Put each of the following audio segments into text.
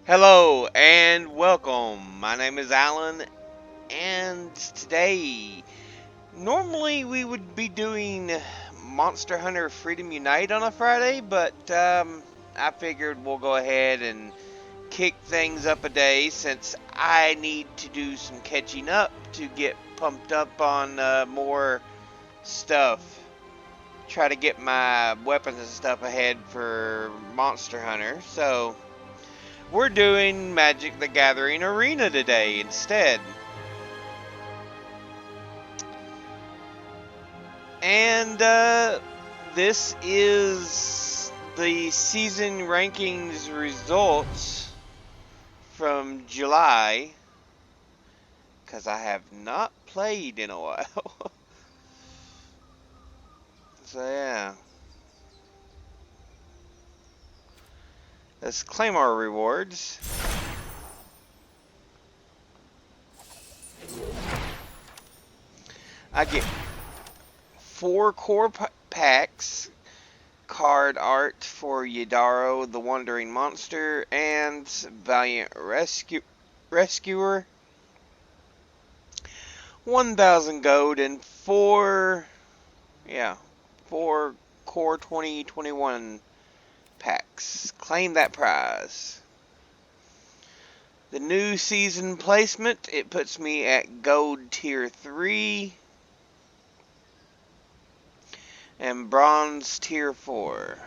Hello and welcome. My name is Alan, and today, normally we would be doing Monster Hunter Freedom Unite on a Friday, but I figured we'll go ahead and kick things up a day since I need to do some catching up to get pumped up on more stuff. Try to get my weapons and stuff ahead for Monster Hunter, so we're doing Magic the Gathering Arena today instead. And this is the season rankings results from July, because I have not played in a while. So yeah, let's claim our rewards. I get 4 core packs, card art for Yidaro the Wandering Monster, and Valiant Rescuer, 1,000 gold, and 4 core 2021 packs. Claim that prize. The new season placement, it puts me at gold tier 3 and bronze tier 4.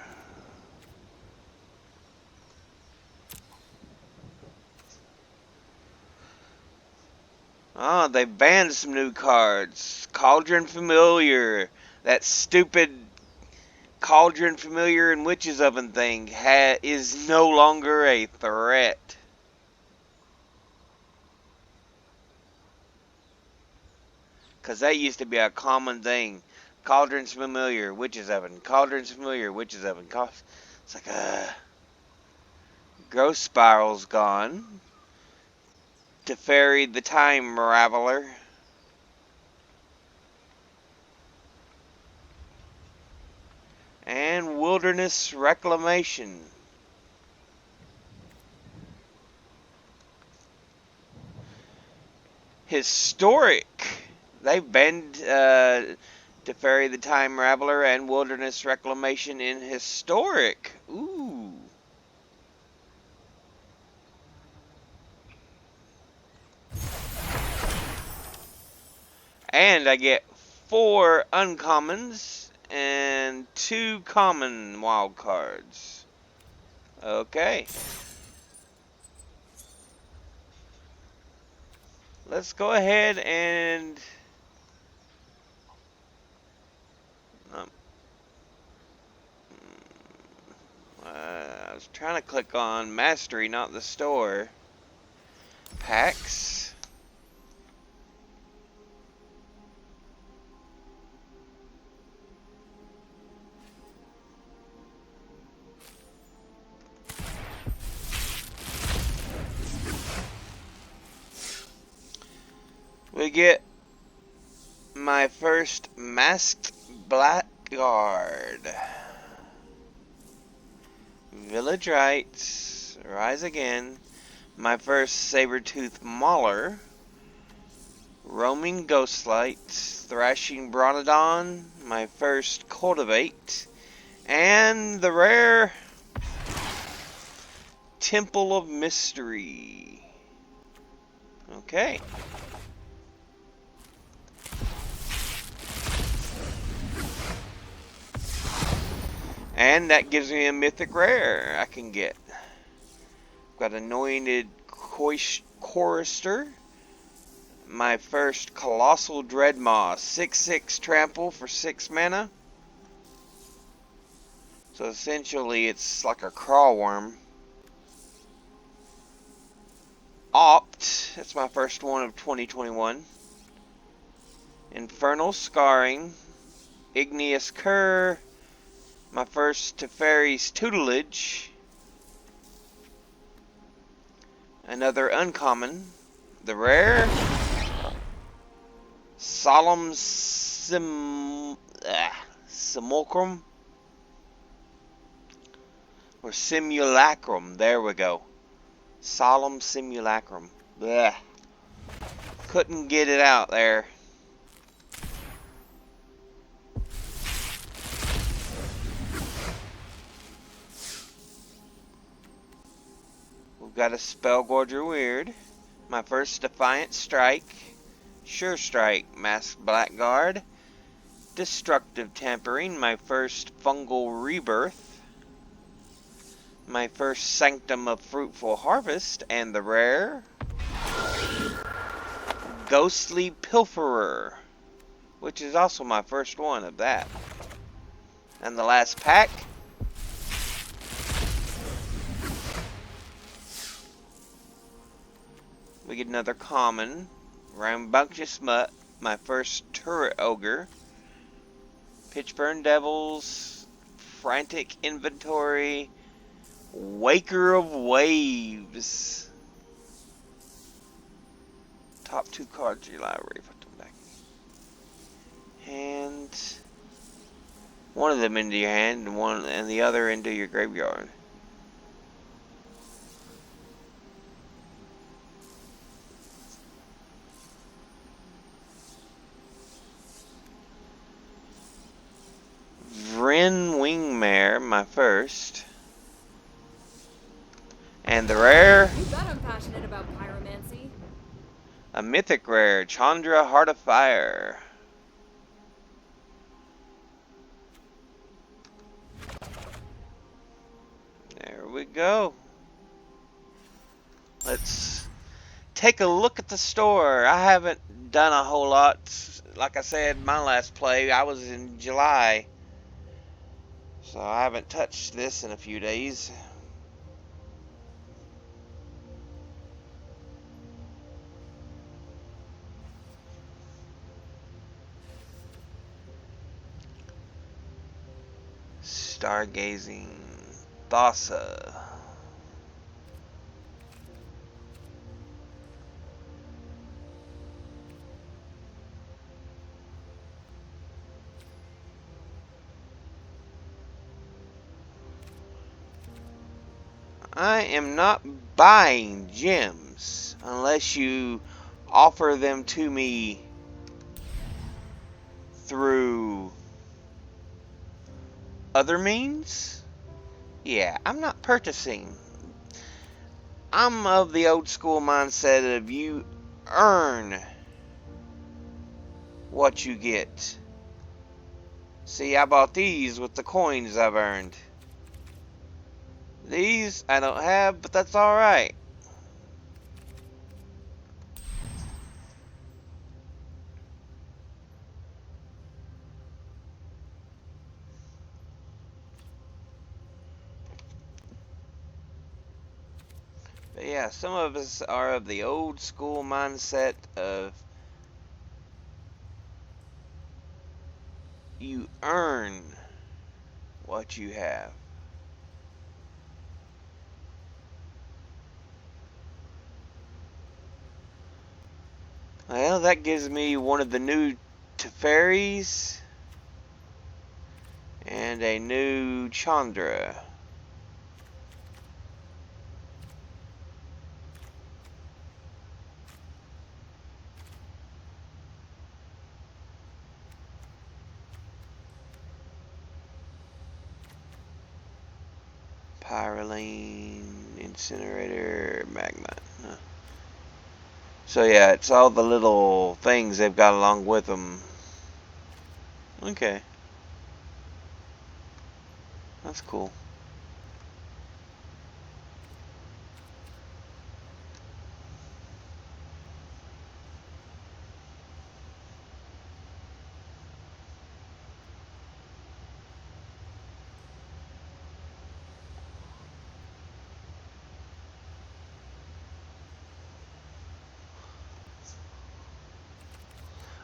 Oh, they banned some new cards. Cauldron Familiar. That stupid Cauldron Familiar and Witch's Oven thing is no longer a threat. Because that used to be a common thing. Cauldron's Familiar, Witch's Oven. Cauldron's Familiar, Witch's Oven. It's like, Growth Spiral's gone. Teferi the Time Raveler. And Wilderness Reclamation. Historic. They banned Teferi the Time Raveler and Wilderness Reclamation in Historic. Ooh. And I get 4 uncommons and 2 common wild cards. Okay. Let's go ahead and um, I was trying to click on Mastery, not the store. Packs. We get my first Masked Blackguard. Village Rites. Rise Again. My first Saber-Tooth Mauler. Roaming Ghostlight. Thrashing Bronodon. My first Cultivate. And the rare Temple of Mystery. Okay. And that gives me a mythic rare I can get. Got Anointed Chorister. My first Colossal Dreadmaw. 6/6 trample for 6 mana. So essentially it's like a crawl worm. Opt. That's my first one of 2021. Infernal Scarring. Igneous Cur. My first Teferi's Tutelage. Another uncommon. The rare Solemn Simulacrum. Or Simulacrum. There we go. Solemn Simulacrum. Blech. Couldn't get it out there. We've got a Spellgorger Weird. My first Defiant Strike. Sure Strike. Masked Blackguard. Destructive Tampering. My first Fungal Rebirth. My first Sanctum of Fruitful Harvest. And the rare Ghostly Pilferer, which is also my first one of that. And the last pack, we get another common, Rambunctious Mutt, my first Turret Ogre, Pitchburn Devils, Frantic Inventory, Waker of Waves. Top 2 cards of your library. Put them back. And one of them into your hand, and the other into your graveyard. Vryn Wingmare, my first. And the rare, You bet I'm passionate about pyromancy. a mythic rare, Chandra Heart of Fire. There we go. Let's take a look at the store. I haven't done a whole lot. Like I said, my last play, I was in July. So I haven't touched this in a few days. Stargazing Thassa. I am not buying gems unless you offer them to me through other means. Yeah, I'm not purchasing. I'm of the old school mindset of you earn what you get. See, I bought these with the coins I've earned. These I don't have, but that's alright. But yeah, some of us are of the old school mindset of you earn what you have. Well, that gives me one of the new Teferis and a new Chandra. Pyroline, Incinerator, Magma. Huh. So yeah, it's all the little things they've got along with them. Okay. That's cool.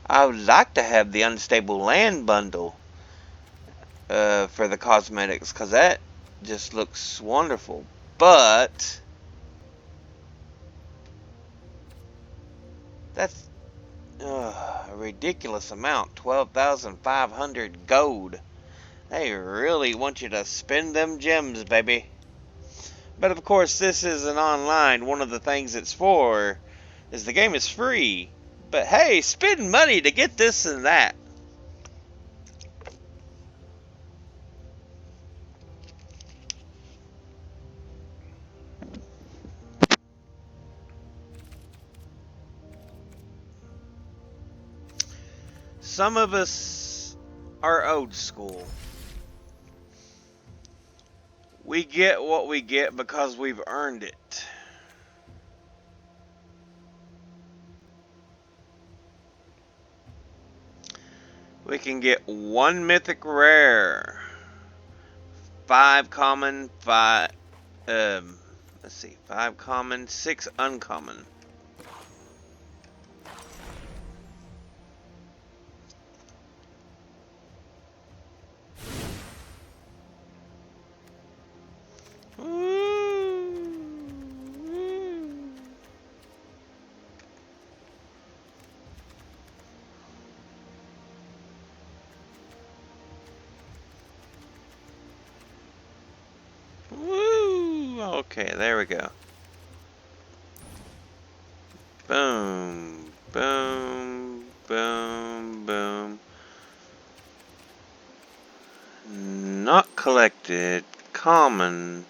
I would like to have the Unstable Land bundle for the cosmetics, because that just looks wonderful. But that's a ridiculous amount, 12,500 gold. They really want you to spend them gems, baby. But of course, this is an online. One of the things it's for is the game is free. But hey, spend money to get this and that. Some of us are old school. We get what we get because we've earned it. We can get 1 mythic rare, 5 common, 5 let's see, 5 common, 6 uncommon. Woo! Okay, there we go. Boom, boom, boom, boom. Not collected. Common.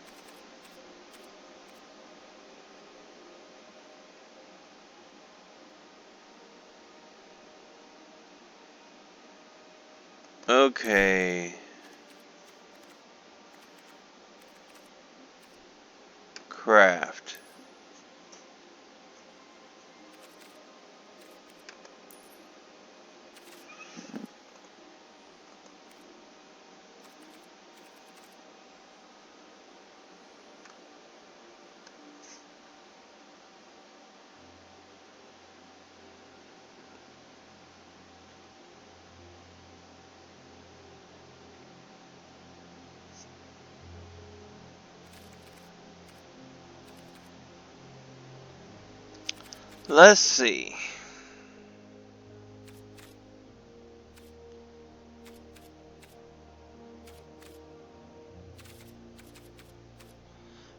Okay. Craft. Let's see.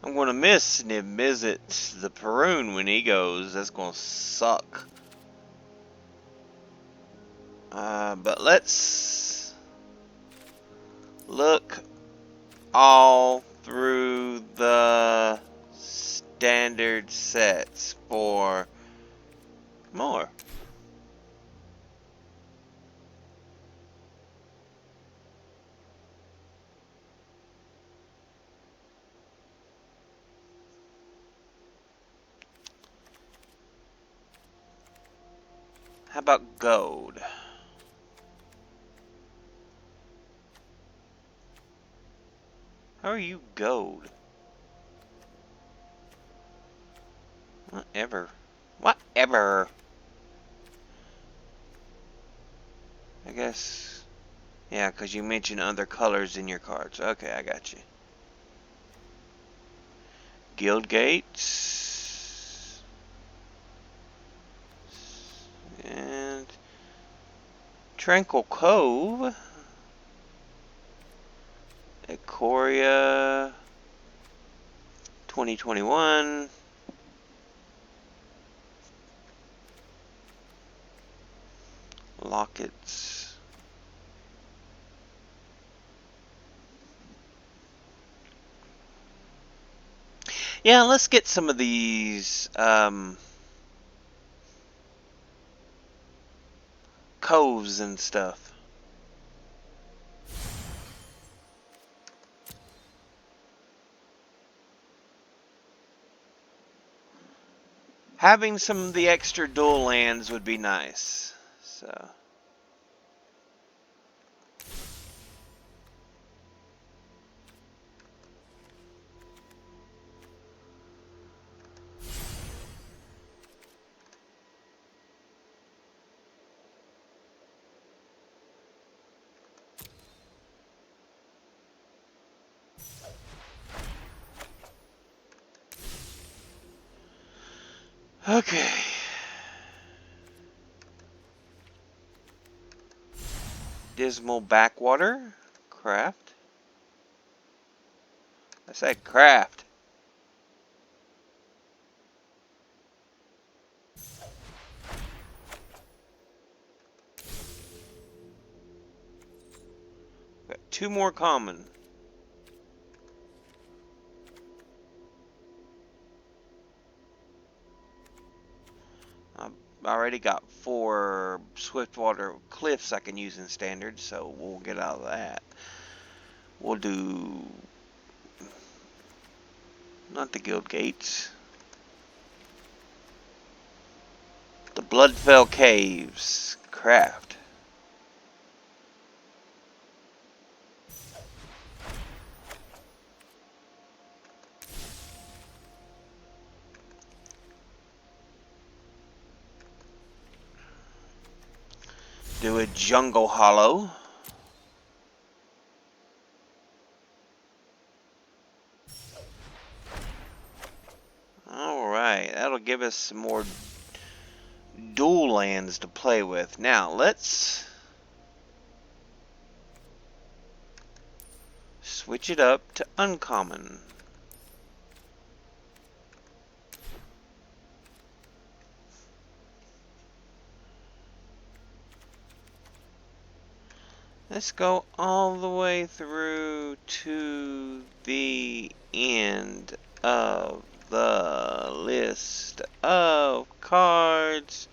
I'm gonna miss Niv-Mizzet the Perun when he goes. That's gonna suck. But let's look all through the standard sets for more. How about gold? How are you gold? Whatever. Whatever. I guess. Yeah, because you mentioned other colors in your cards. Okay, I got you. Guild Gates. And Tranquil Cove. Ikoria 2021. Lockets. Yeah, let's get some of these coves and stuff. Having some of the extra dual lands would be nice. So. Okay. Dismal Backwater. Craft. I said craft. Got two more common. I've already got 4 Swiftwater Cliffs I can use in standard, so we'll get out of that. We'll do not the Guild Gates. The Bloodfell Caves. Craft. Do a Jungle Hollow. Alright, that'll give us some more dual lands to play with. Now, let's switch it up to uncommon. Let's go all the way through to the end of the list of cards.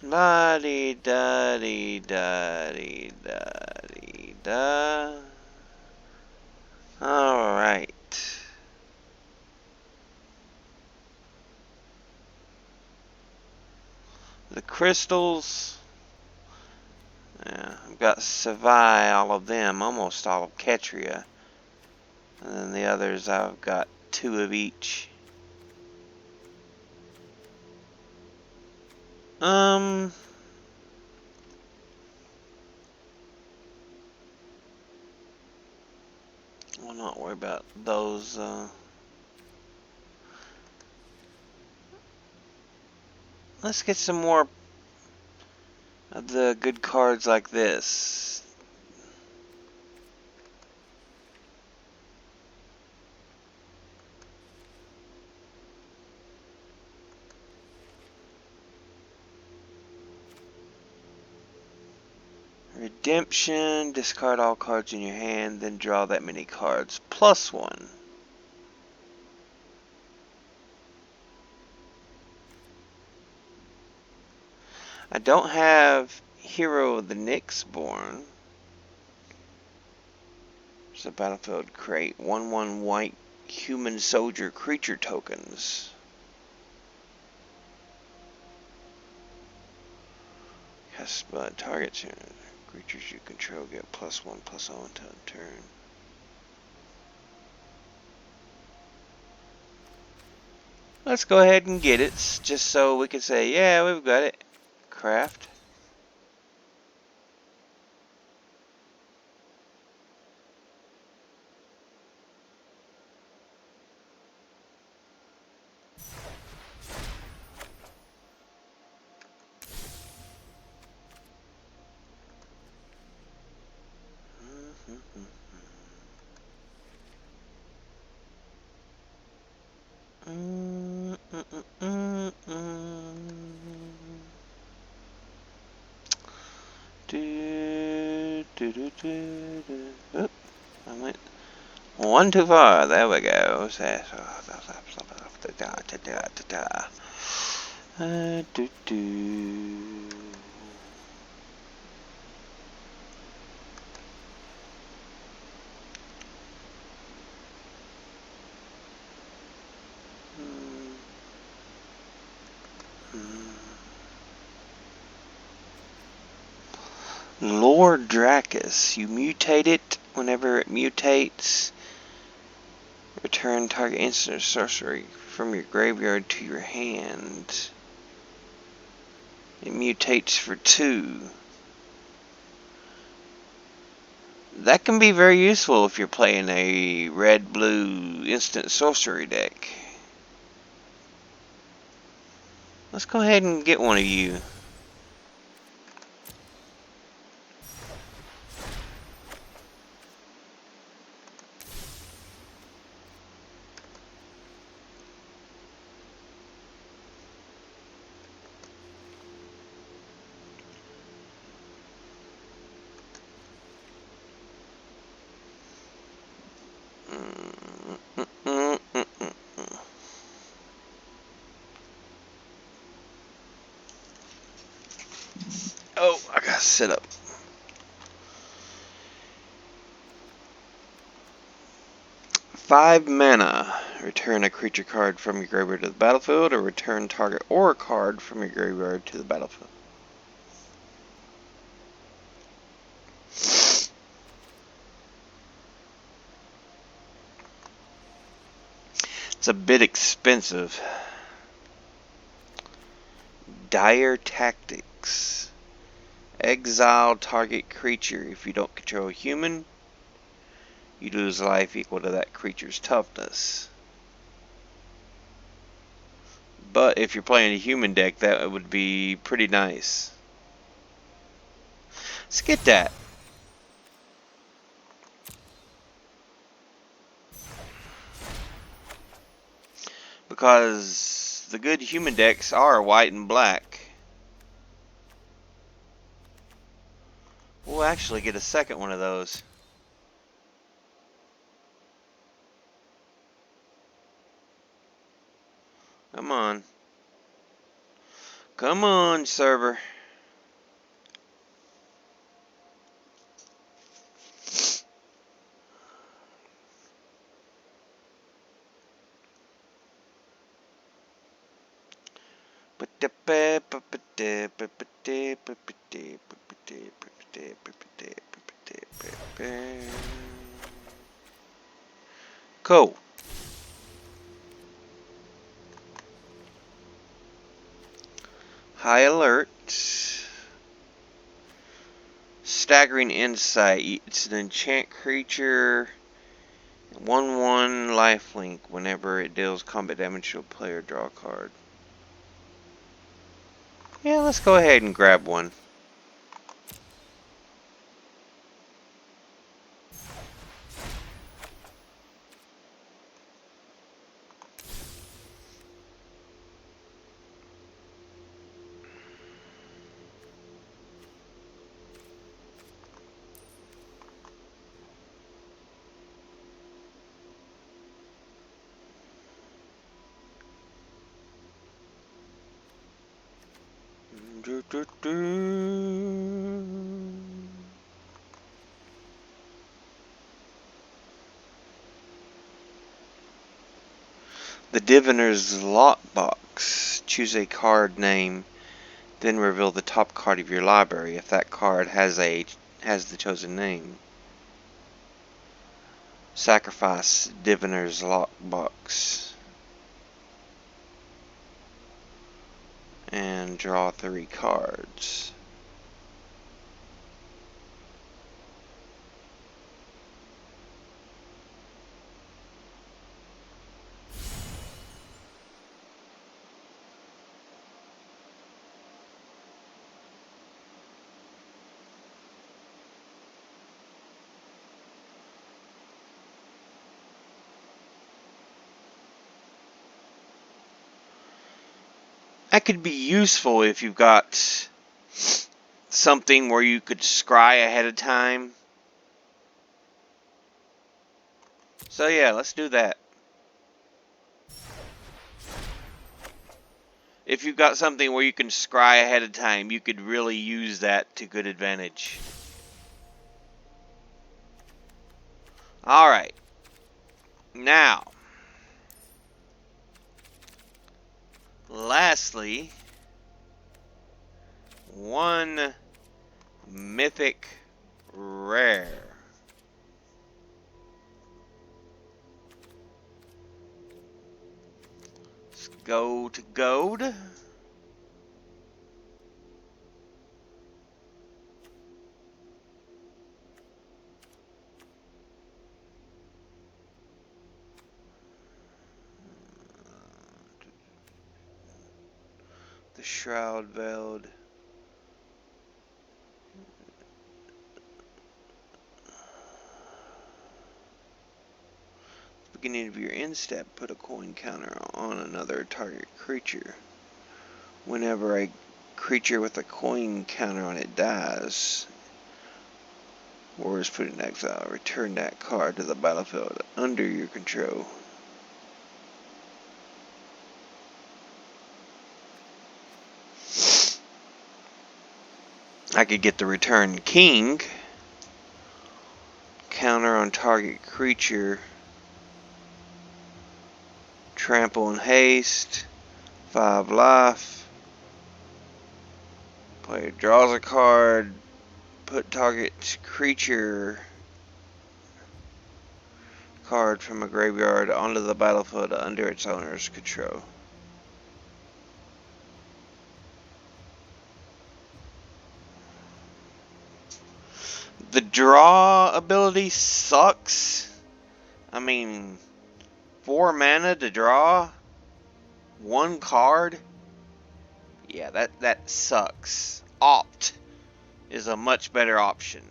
La-di-da-di-da-di-da-di-da. Alright. The crystals. Yeah, I've got Savai, all of them, almost all of Ketria. And then the others, I've got 2 of each. We'll not worry about those. Let's get some more of the good cards like this. Redemption, discard all cards in your hand, then draw that many cards. +1. I don't have Hero of the Nyxborn. It's a battlefield crate. 1/1 white human soldier creature tokens. Cast by target turn. Creatures you control get +1/+0 until turn. Let's go ahead and get it, just so we can say, yeah, we've got it. Craft. Oop, I went one too far. There we go. Lord Dracus. You mutate it. Whenever it mutates, return target instant or sorcery from your graveyard to your hand. It mutates for 2. That can be very useful if you're playing a red-blue instant sorcery deck. Let's go ahead and get one of you. setup. Five mana. Return a creature card from your graveyard to the battlefield, or return target aura card from your graveyard to the battlefield. It's a bit expensive. Dire Tactics. Exile target creature. If you don't control a human, you lose life equal to that creature's toughness. But if you're playing a human deck, that would be pretty nice. Let's get that. Because the good human decks are white and black. We'll actually get a second one of those. Come on. Come on, server. Cool. High alert. Staggering Insight. It's an enchant creature. 1/1 lifelink. Whenever it deals combat damage to a player, draw a card. Yeah, let's go ahead and grab one. The Diviner's Lockbox. Choose a card name, then reveal the top card of your library if that card has the chosen name. Sacrifice Diviner's Lockbox. And draw 3 cards. That could be useful if you've got something where you could scry ahead of time. So yeah, let's do that. If you've got something where you can scry ahead of time, you could really use that to good advantage. Alright. Now, lastly, one mythic rare. Let's go to gold. The Shroud Veiled. Beginning of your end step, put a coin counter on another target creature. Whenever a creature with a coin counter on it dies or is put in exile, return that card to the battlefield under your control. I could get the Return King. Counter on target creature. Trample and haste. 5 life. Player draws a card. Put target creature card from a graveyard onto the battlefield under its owner's control. The draw ability sucks. I mean, 4 mana to draw 1 card. Yeah, that sucks. Opt is a much better option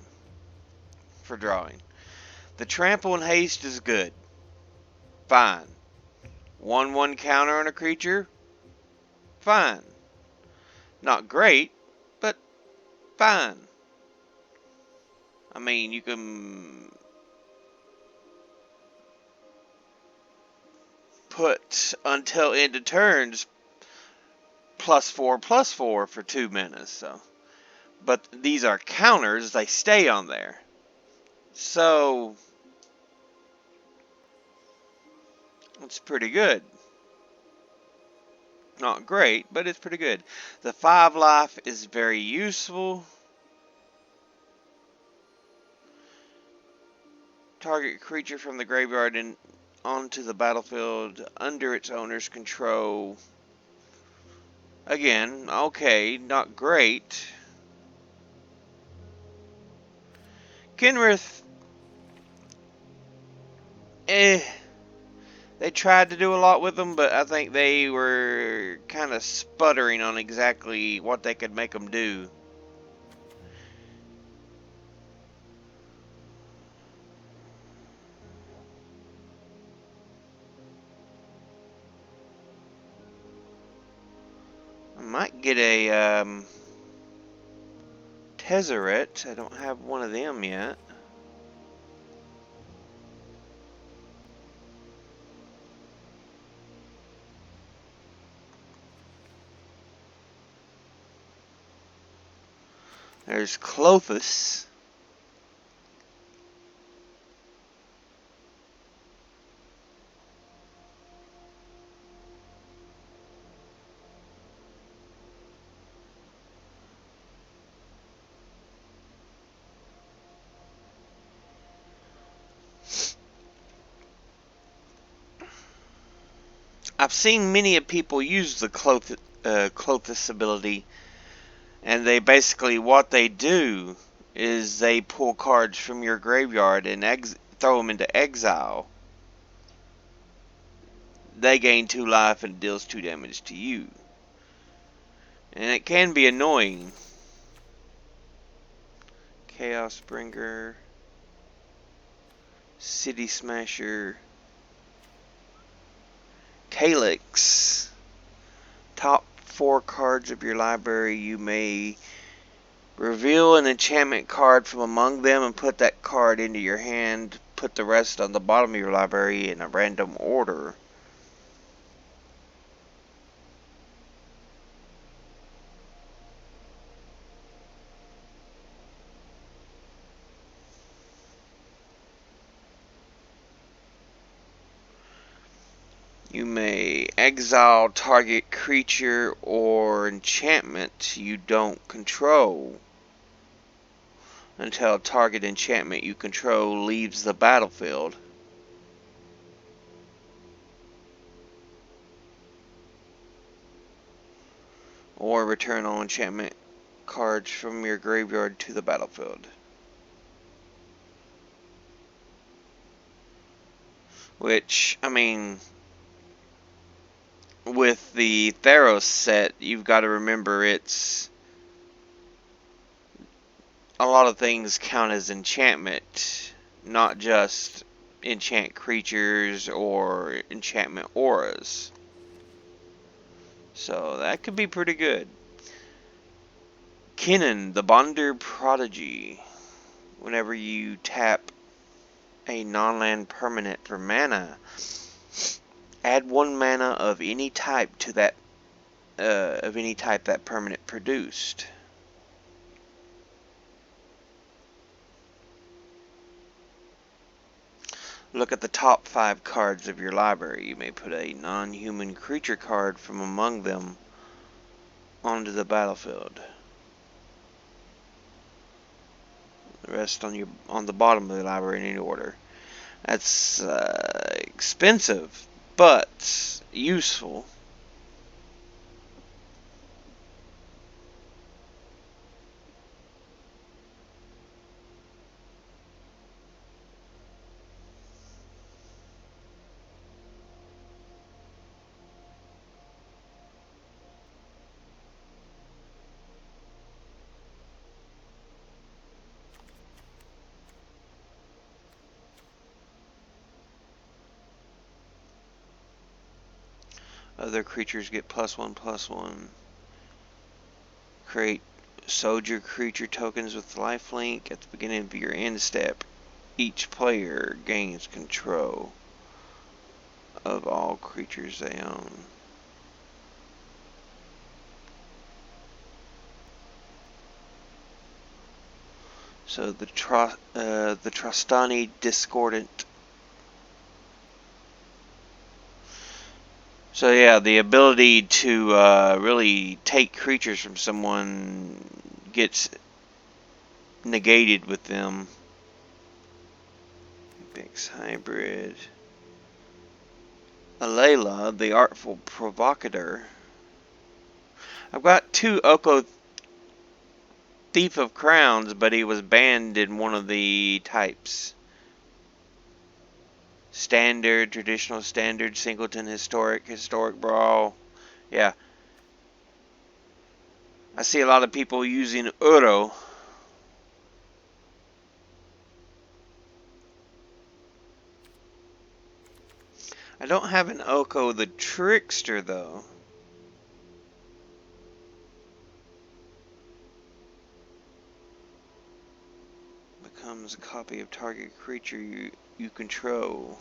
for drawing. The trample and haste is good. Fine. 1/1 counter on a creature. Fine. Not great, but fine. I mean, you can put until end of turns +4/+4 for 2 mana, so. But these are counters, they stay on there. So, it's pretty good. Not great, but it's pretty good. The 5 life is very useful. Target creature from the graveyard and onto the battlefield under its owner's control. Again, okay, not great. Kenrith, they tried to do a lot with them, but I think they were kind of sputtering on exactly what they could make them do. I might get a Tezzeret. I don't have one of them yet. There's Klothys. I've seen many of people use the Klothys ability, and they basically, what they do is they pull cards from your graveyard and throw them into exile. They gain 2 life and deals 2 damage to you. And it can be annoying. Chaos Bringer, City Smasher, Calyx. Top 4 cards of your library, you may reveal an enchantment card from among them and put that card into your hand. Put the rest on the bottom of your library in a random order. You may exile target creature or enchantment you don't control until target enchantment you control leaves the battlefield. Or return all enchantment cards from your graveyard to the battlefield. Which, I mean, with the Theros set, you've got to remember it's a lot of things count as enchantment, not just enchant creatures or enchantment auras. So that could be pretty good. Kinnan, the Bonder Prodigy. Whenever you tap a non-land permanent for mana, add 1 mana of any type to that that permanent produced. Look at the top 5 cards of your library. You may put a non-human creature card from among them onto the battlefield. The rest on the bottom of the library in any order. That's expensive, but useful. Other creatures get +1/+1. Create soldier creature tokens with lifelink at the beginning of your end step. Each player gains control of all creatures they own. So the Trostani Discordant. So yeah, the ability to really take creatures from someone gets negated with them. Apex Hybrid. Alayla, the Artful Provocateur. I've got 2 Oko Thief of Crowns, but he was banned in one of the types. Standard, traditional, standard, singleton, historic brawl. Yeah. I see a lot of people using Uro. I don't have an Oko the Trickster, though. Becomes a copy of target creature you control.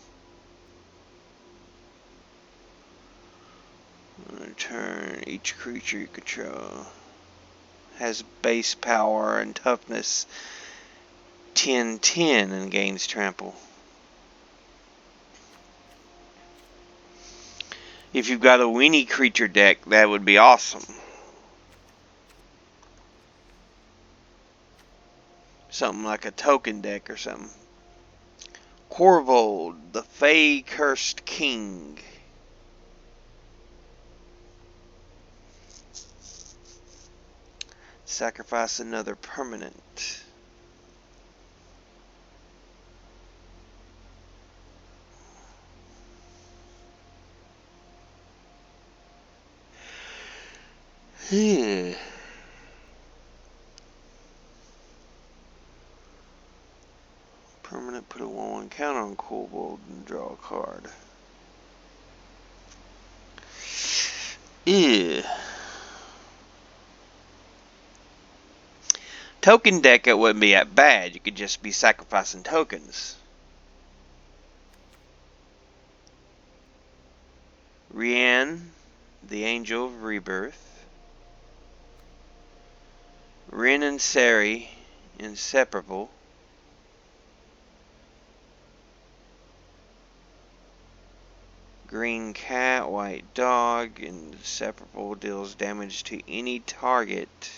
On a turn, each creature you control has base power and toughness 10/10 and gains trample. If you've got a weenie creature deck, that would be awesome. Something like a token deck or something. Corvold, the Fey Cursed King. Sacrifice another permanent. Permanent, put a 1/1 counter on Corvold and draw a card. Ew. Token deck, it wouldn't be that bad. You could just be sacrificing tokens. Rian, the Angel of Rebirth. Rin and Seri, Inseparable. Green cat, white dog, Inseparable deals damage to any target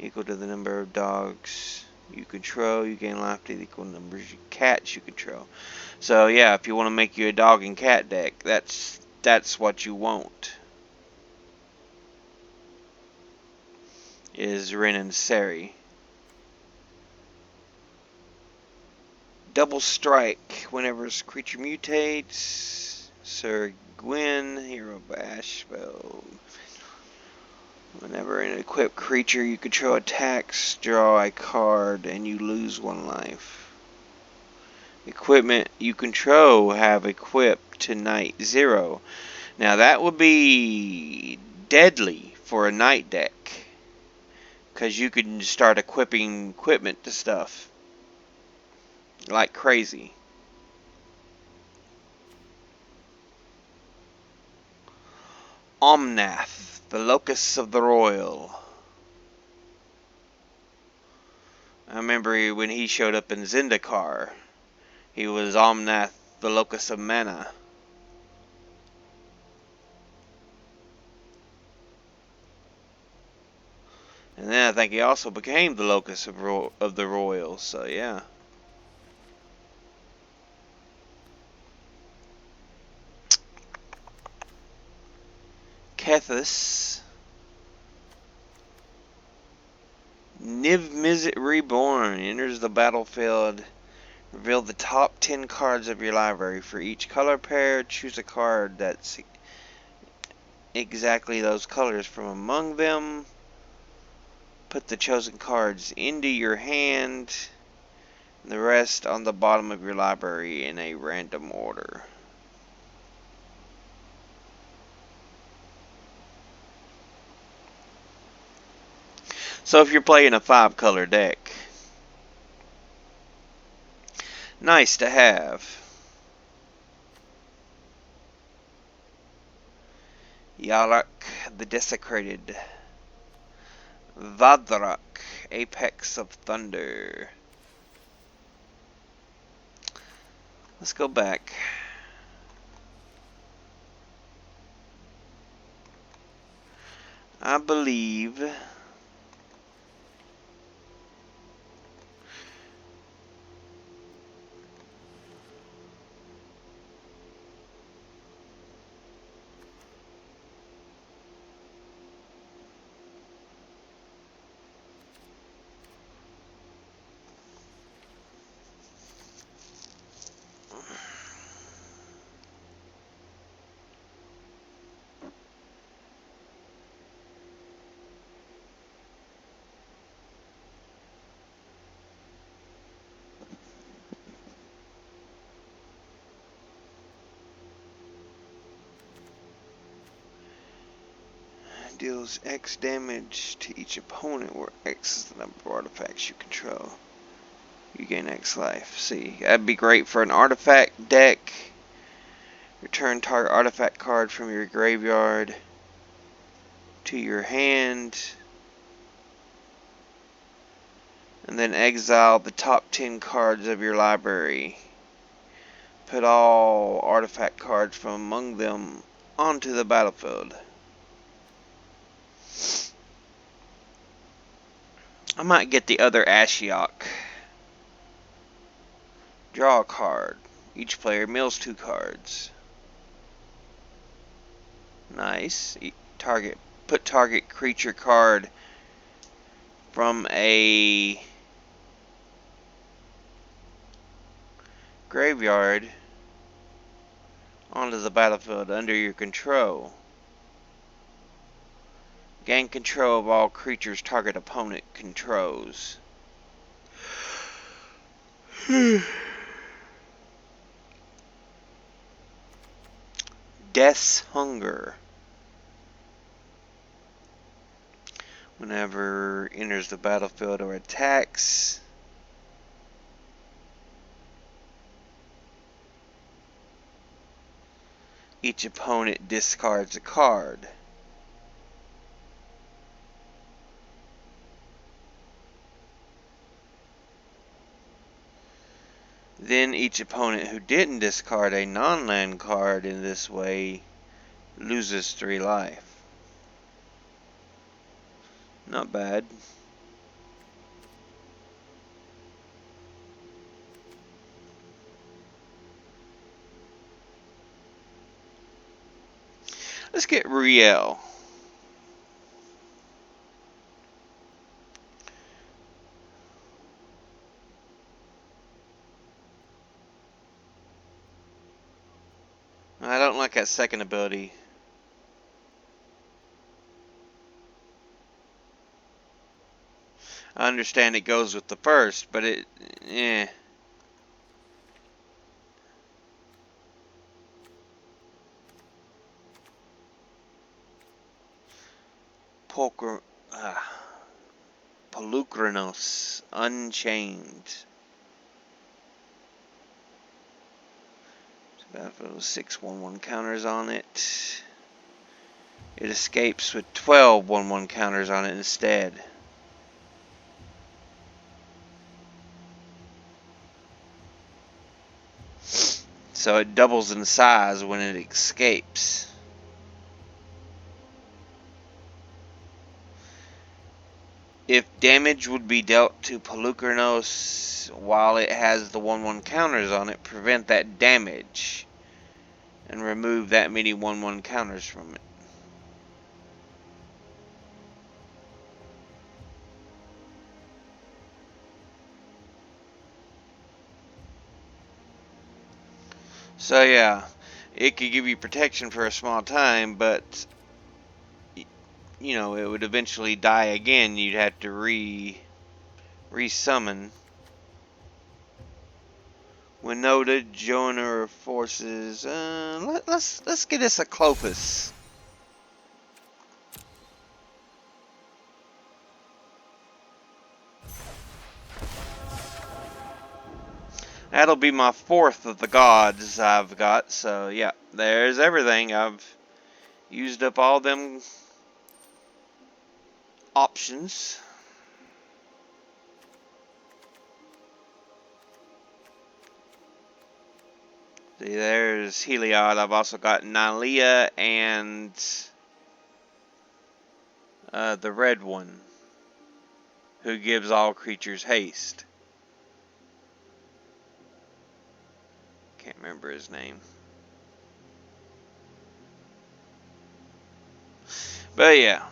equal to the number of dogs you control. You gain life to the equal numbers of cats you control. So yeah, if you want to make you a dog and cat deck, that's what you want. Is Rin and Seri. Double strike whenever a creature mutates. Sir Gwyn, Hero Bash spell. Whenever an equipped creature you control attacks, draw a card and you lose 1 life. Equipment you control have equipped to Night 0. Now that would be deadly for a night deck, because you can start equipping equipment to stuff like crazy. Omnath, the Locust of the Royal. I remember when he showed up in Zendikar, he was Omnath the Locus of Mana. And then I think he also became the Locus of the Royals, so yeah. Kethis. Niv-Mizzet Reborn enters the battlefield. Reveal the top 10 cards of your library. For each color pair, choose a card that's exactly those colors from among them. Put the chosen cards into your hand, and the rest on the bottom of your library in a random order. So if you're playing a 5-color deck, nice to have. Yarok the Desecrated. Vadrak, Apex of Thunder. Let's go back. I believe deals X damage to each opponent, where X is the number of artifacts you control. You gain X life. See, that'd be great for an artifact deck. Return target artifact card from your graveyard to your hand, and then exile the top 10 cards of your library. Put all artifact cards from among them onto the battlefield. I might get the other Ashiok. Draw a card. Each player mills 2 cards. Nice. Put target creature card from a graveyard onto the battlefield under your control. Gain control of all creatures target opponent controls. Death's Hunger. Whenever enters the battlefield or attacks, each opponent discards a card. Then each opponent who didn't discard a non-land card in this way loses 3 life. Not bad. Let's get Riel. I don't like that second ability. I understand it goes with the first, but eh. Polukranos Unchained. Battlefield with 6 1/1 counters on it. It escapes with 12 1/1 counters on it instead. so it doubles in size when it escapes. If damage would be dealt to Polukranos while it has the 1/1 counters on it, prevent that damage and remove that many 1/1 counters from it. So yeah, it could give you protection for a small time, but you know, it would eventually die again. You'd have to re-summon. When noted, joiner forces. Let's get us a Clopas. That'll be my 4th of the gods I've got. So yeah, there's everything. I've used up all them options. See, there's Heliod. I've also got Nylea and the red one, who gives all creatures haste. Can't remember his name. But yeah.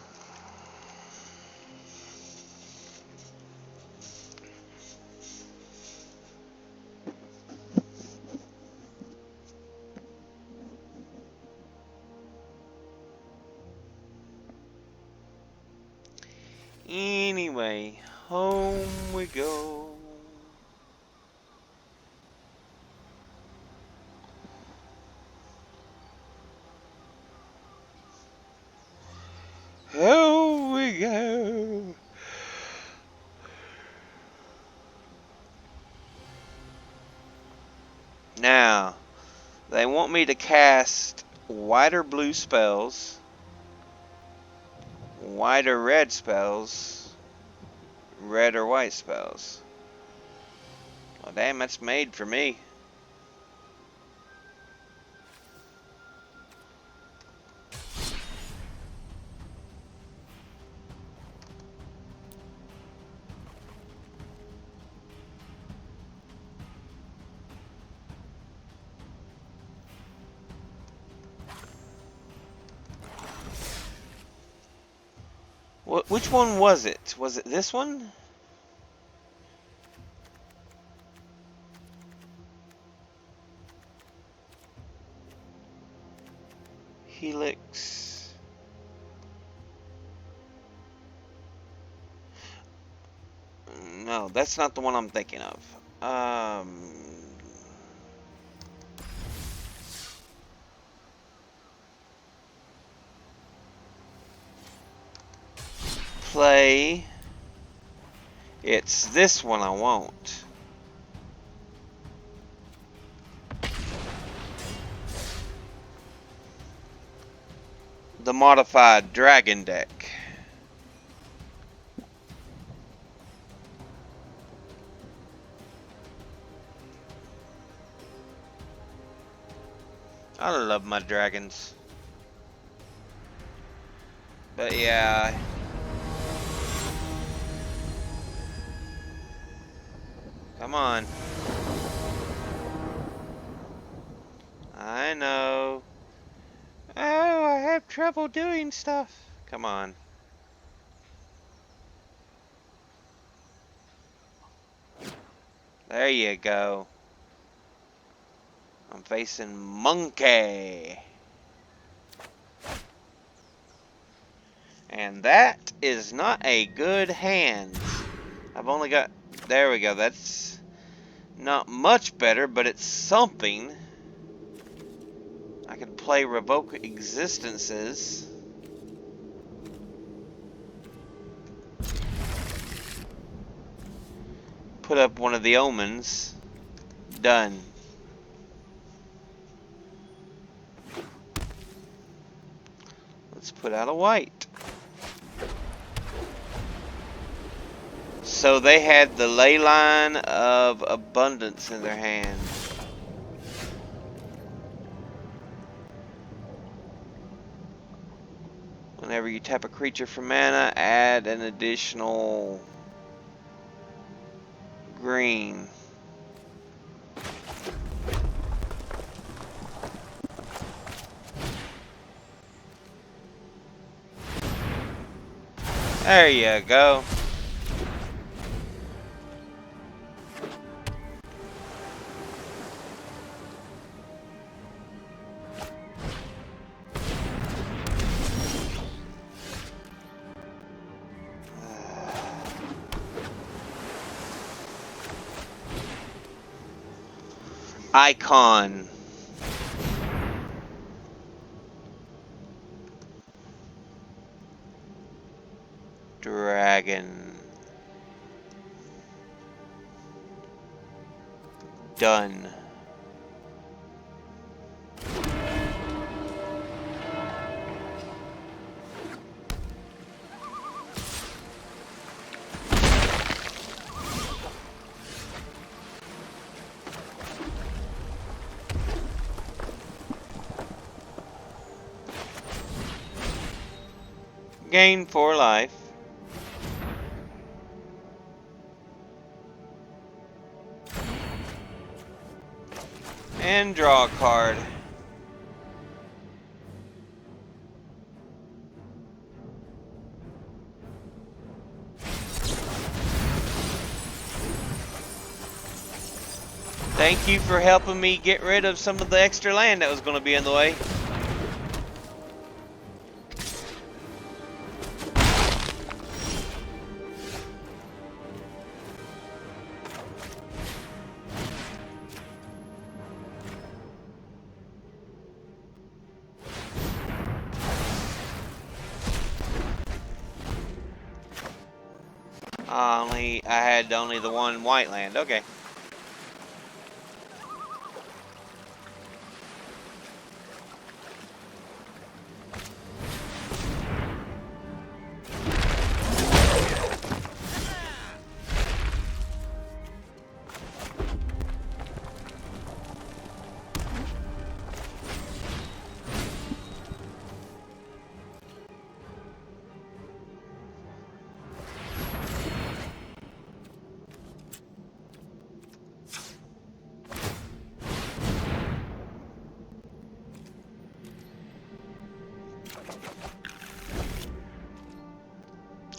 Anyway, home we go. Home we go. Now, they want me to cast white or blue spells, white or red spells, red or white spells. Well, damn, that's made for me. Which one was it? Was it this one? Helix. No, that's not the one I'm thinking of. Play. It's this one I want. The modified dragon deck. I love my dragons. But yeah. Come on. I know. Oh, I have trouble doing stuff. Come on. There you go. I'm facing Monkey. And that is not a good hand. I've only got... There we go. That's not much better, but it's something. I can play Revoke Existences. Put up one of the Omens. Done. Let's put out a white. So they had the Ley Line of Abundance in their hand. Whenever you tap a creature for mana, add an additional green. There you go. Icon. Dragon. Done. Gain 4 life. And draw a card. Thank you for helping me get rid of some of the extra land that was going to be in the way. I had only the one white land. Okay.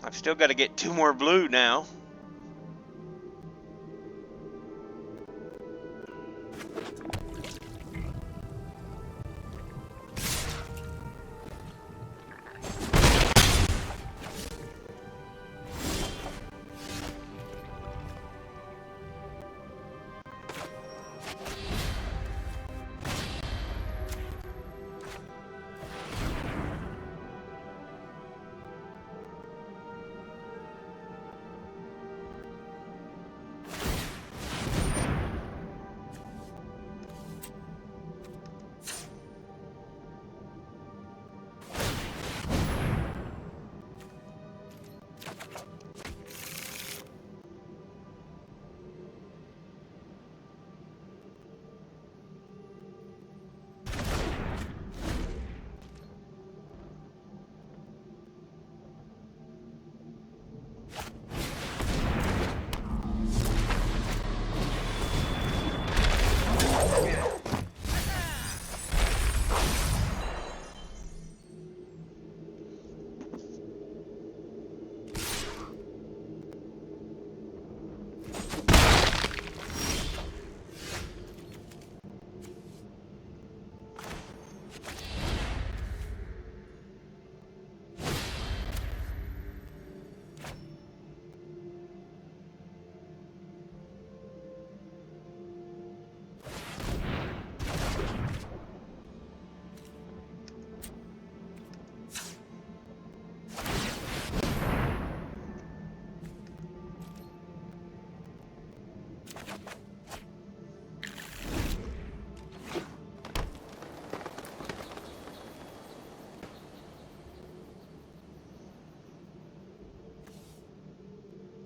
I've still got to get 2 more blue now.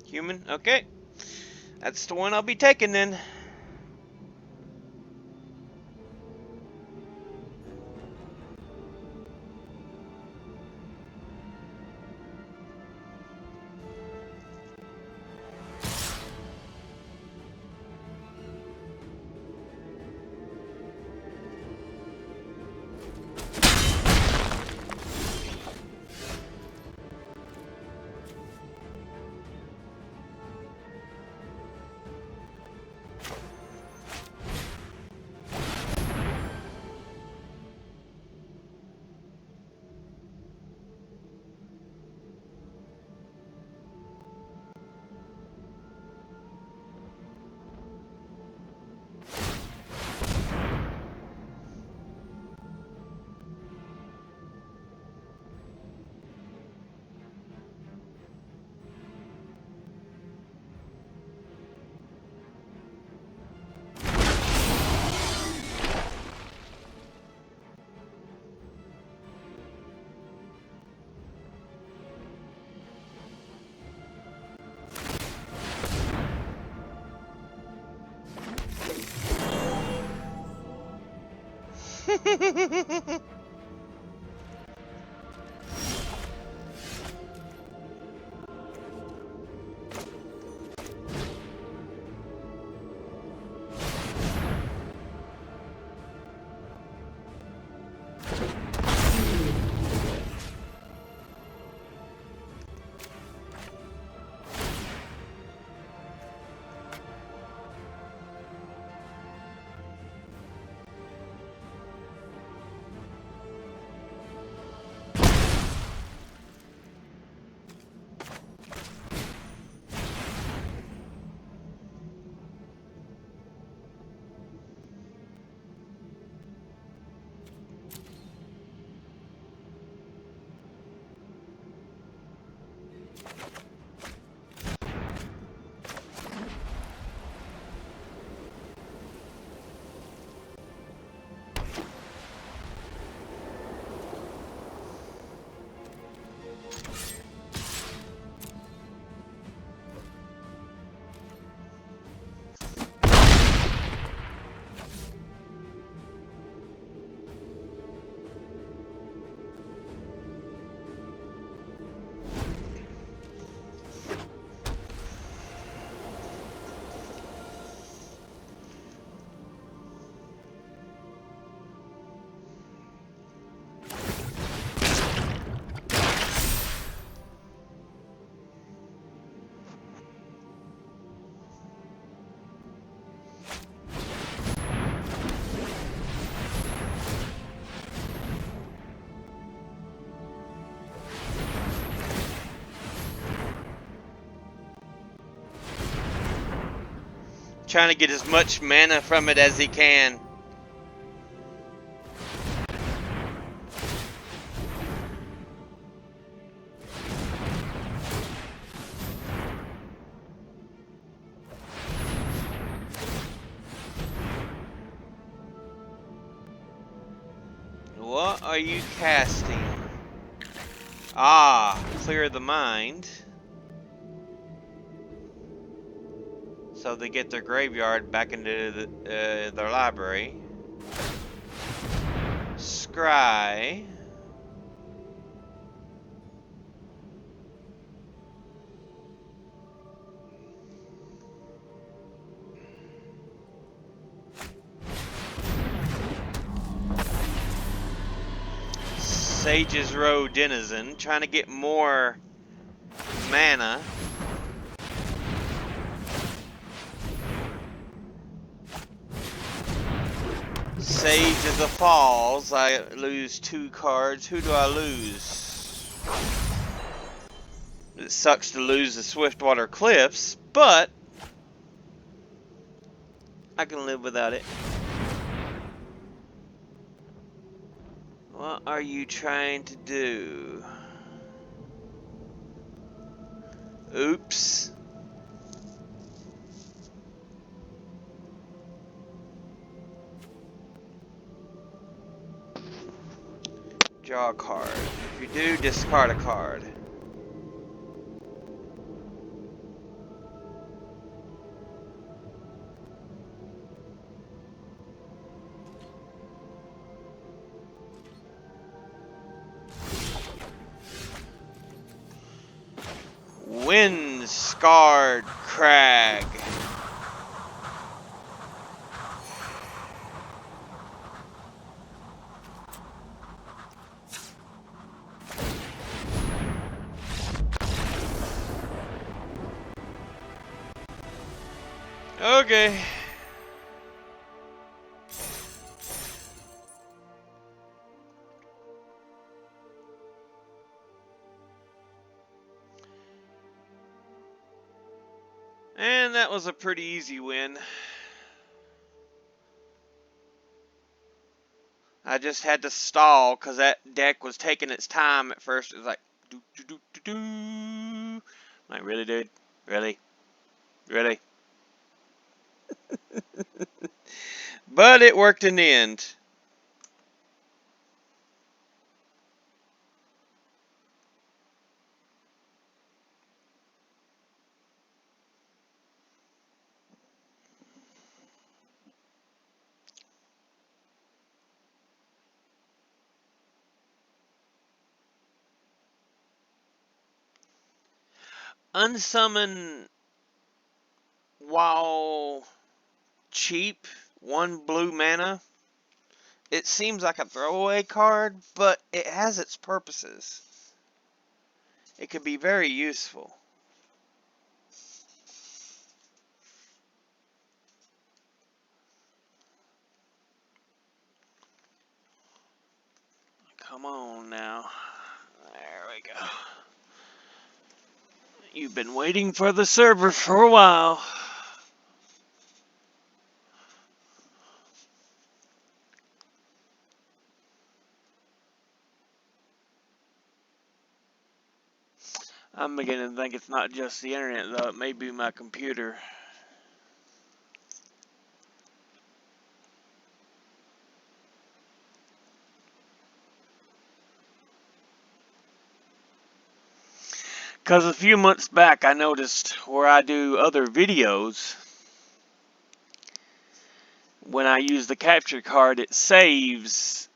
Human, okay. That's the one I'll be taking then. Trying to get as much mana from it as he can. What are you casting? Ah, clear the mind. So they get their graveyard back into their library. Scry. Sage's Row Denizen, trying to get more mana. Sage of the Falls, I lose 2 cards. Who do I lose? It sucks to lose the Swiftwater Cliffs, but I can live without it. What are you trying to do? Oops. Draw a card. If you do, discard a card. Wind-scarred crag. Okay. And that was a pretty easy win. I just had to stall because that deck was taking its time at first. It was like, do do do do do. I'm like, really, dude? Really? Really? But it worked in the end. Unsummon, while cheap, 1 blue mana. It seems like a throwaway card, but it has its purposes. It could be very useful. Come on now. There we go. You've been waiting for the server for a while. I'm beginning to think it's not just the internet, though. It may be my computer. Because a few months back, I noticed where I do other videos, when I use the capture card, it saves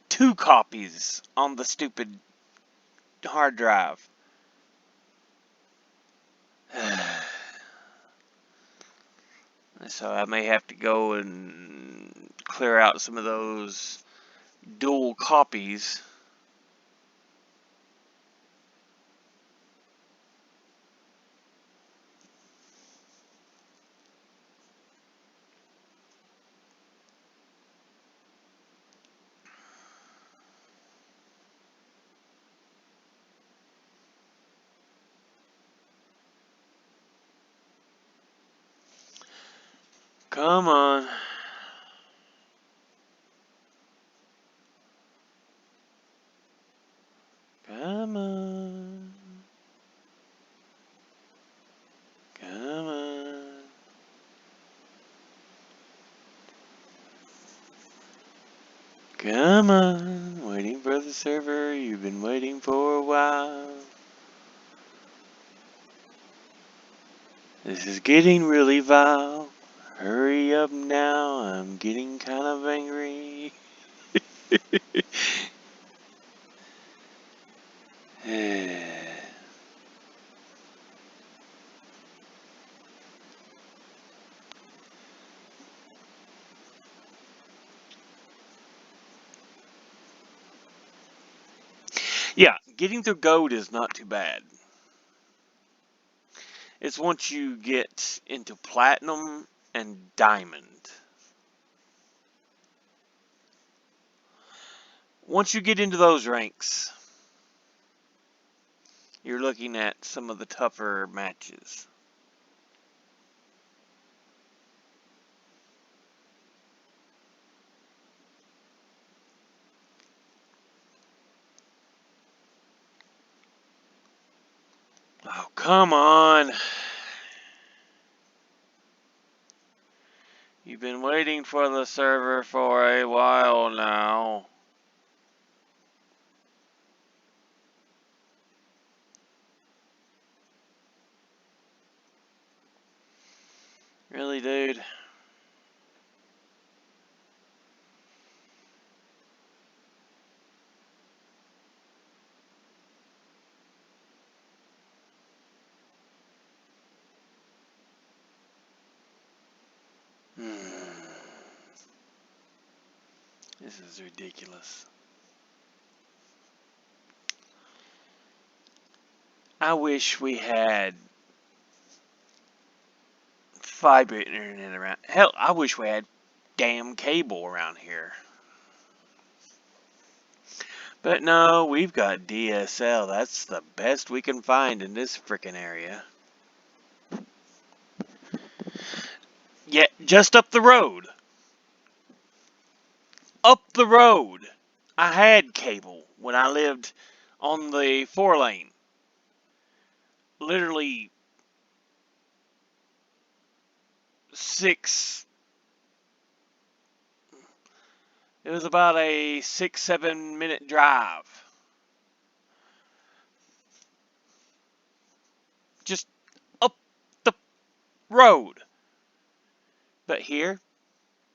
2 copies on the stupid hard drive. So I may have to go and clear out some of those dual copies. Come on. Come on. Come on. Come on. Waiting for the server. You've been waiting for a while. This is getting really vile. Hurry up now. I'm getting kind of angry. Yeah, getting through gold is not too bad. It's once you get into platinum and diamond. Once you get into those ranks, you're looking at some of the tougher matches. Oh, come on. You've been waiting for the server for a while now. Really, dude? This is ridiculous. I wish we had fiber internet around. Hell, I wish we had damn cable around here. But no, we've got DSL. That's the best we can find in this frickin' area. Yeah, just up the road. Up the road. I had cable when I lived on the 4-lane. Literally 6. It was about a 6-7 minute drive. Just up the road. But here,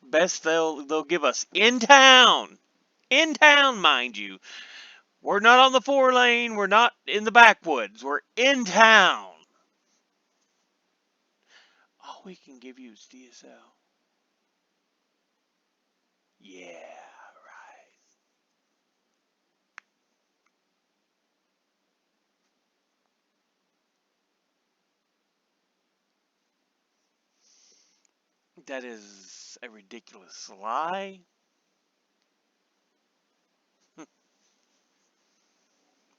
best they'll give us in town. In town, mind you. We're not on the 4-lane. We're not in the backwoods. We're in town. we can give you his DSL. Yeah, right. That is a ridiculous lie.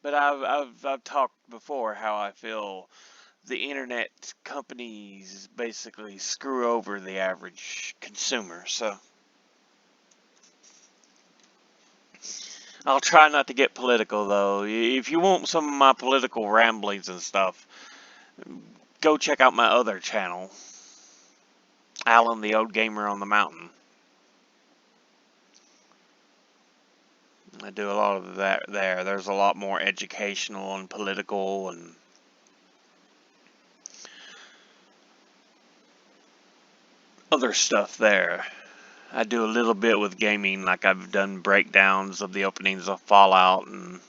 But I've talked before how I feel the internet companies basically screw over the average consumer. So I'll try not to get political though. If you want some of my political ramblings and stuff, go check out my other channel, Alan the Old Gamer on the Mountain. I do a lot of that there. There's a lot more educational and political and other stuff there. I do a little bit with gaming, like I've done breakdowns of the openings of Fallout, and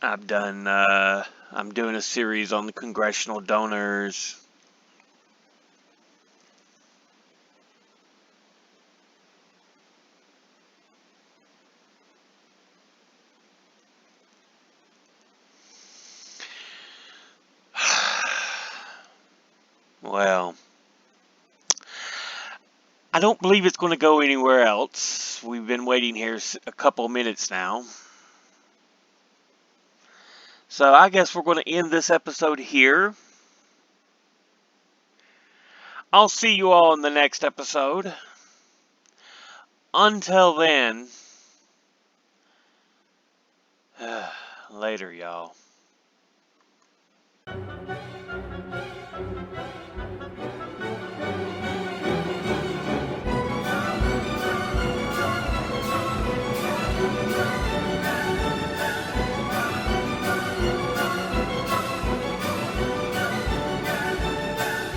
I'm doing a series on the congressional donors. Well, I don't believe it's going to go anywhere else. We've been waiting here a couple minutes now. So I guess we're going to end this episode here. I'll see you all in the next episode. Until then, later, y'all.